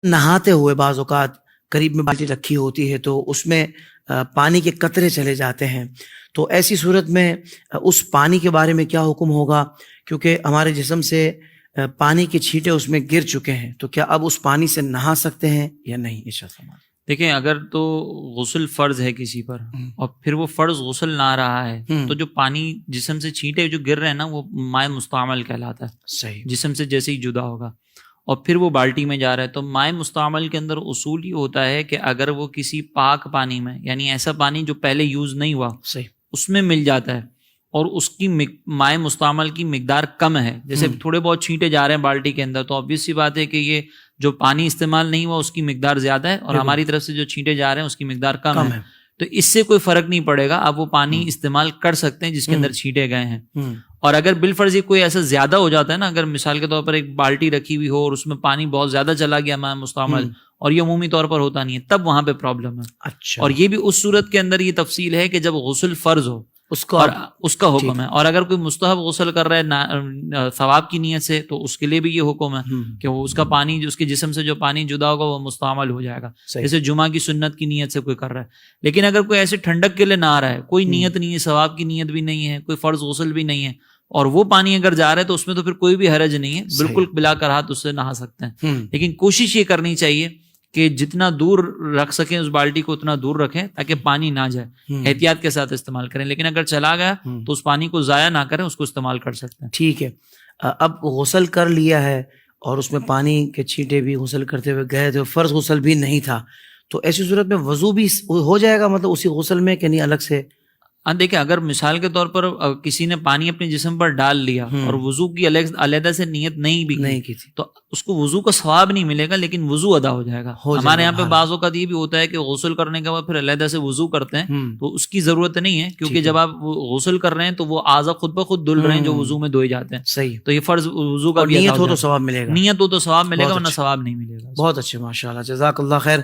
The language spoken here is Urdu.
نہاتے ہوئے بعض اوقات قریب میں بالٹی رکھی ہوتی ہے تو اس میں پانی کے قطرے چلے جاتے ہیں، تو ایسی صورت میں اس پانی کے بارے میں کیا حکم ہوگا؟ کیونکہ ہمارے جسم سے پانی کے چھینٹے اس میں گر چکے ہیں، تو کیا اب اس پانی سے نہا سکتے ہیں یا نہیں؟ ارشاد فرمائیں۔ دیکھیں، اگر تو غسل فرض ہے کسی پر اور پھر وہ فرض غسل نہ رہا ہے تو جو پانی جسم سے چھینٹے جو گر رہے ہیں نا، وہ مائع مستعمل کہلاتا ہے، صحیح، جسم سے جیسے ہی جدا ہوگا اور پھر وہ بالٹی میں جا رہا ہے۔ تو مائع مستعمل کے اندر اصول یہ ہوتا ہے کہ اگر وہ کسی پاک پانی میں، یعنی ایسا پانی جو پہلے یوز نہیں ہوا، صحیح، اس میں مل جاتا ہے اور اس کی مائع مستعمل کی مقدار کم ہے، جیسے تھوڑے بہت چھینٹے جا رہے ہیں بالٹی کے اندر، تو obvious سی بات ہے کہ یہ جو پانی استعمال نہیں ہوا اس کی مقدار زیادہ ہے اور ہماری طرف سے جو چھینٹے جا رہے ہیں اس کی مقدار کم ہے، تو اس سے کوئی فرق نہیں پڑے گا، آپ وہ پانی استعمال کر سکتے ہیں جس کے اندر چھینٹے گئے ہیں۔ اور اگر بالفرض کوئی ایسا زیادہ ہو جاتا ہے نا، اگر مثال کے طور پر ایک بالٹی رکھی ہوئی ہو اور اس میں پانی بہت زیادہ چلا گیا مائع مستعمل، اور یہ عمومی طور پر ہوتا نہیں ہے، تب وہاں پہ پرابلم ہے۔ اچھا، اور یہ بھی اس صورت کے اندر یہ تفصیل ہے کہ جب غسل فرض ہو اس کو اور اس کا حکم ہے، اور اگر کوئی مستحب غسل کر رہا ہے ثواب کی نیت سے تو اس کے لیے بھی یہ حکم ہے کہ وہ اس کا پانی جو اس کے جسم سے جو پانی جدا ہوگا وہ مستعمل ہو جائے گا، جیسے جمعہ کی سنت کی نیت سے کوئی کر رہا ہے۔ لیکن اگر کوئی ایسے ٹھنڈک کے لیے نہ آ رہا ہے، کوئی نیت نہیں ہے، ثواب کی نیت بھی نہیں ہے، کوئی فرض غسل بھی نہیں ہے، اور وہ پانی اگر جا رہا ہے تو اس میں تو پھر کوئی بھی حرج نہیں ہے، بالکل بلا کراہت اس سے نہا سکتے ہیں۔ لیکن کوشش یہ کرنی چاہیے کہ جتنا دور رکھ سکیں اس بالٹی کو اتنا دور رکھیں تاکہ پانی نہ جائے، احتیاط کے ساتھ استعمال کریں، لیکن اگر چلا گیا تو اس پانی کو ضائع نہ کریں، اس کو استعمال کر سکتے ہیں۔ ٹھیک ہے، اب غسل کر لیا ہے اور اس میں پانی کے چھینٹے بھی غسل کرتے ہوئے گئے تھے، فرض غسل بھی نہیں تھا، تو ایسی صورت میں وضو بھی ہو جائے گا مطلب اسی غسل میں کہ نہیں الگ سے؟ دیکھیں، اگر مثال کے طور پر کسی نے پانی اپنے جسم پر ڈال لیا اور وضو کی علیحدہ سے نیت نہیں بھی کی تھی تو اس کو وضو کا ثواب نہیں ملے گا، لیکن وضو ادا ہو جائے گا۔ ہمارے یہاں پہ بعض اوقات یہ بھی ہوتا ہے کہ غسل کرنے کے بعد پھر علیحدہ سے وضو کرتے ہیں، تو اس کی ضرورت نہیں ہے، کیونکہ جب آپ غسل کر رہے ہیں تو وہ اعضاء خود بخود دھل رہے ہیں جو وضو میں دھوئے جاتے ہیں۔ صحیح، تو یہ فرض وضو کا نیت ہو تو ثواب ملے گا، نیت ہو تو ثواب ملے گا ورنہ ثواب نہیں ملے گا۔ بہت اچھے، ماشاء اللہ، جزاک اللہ خیر۔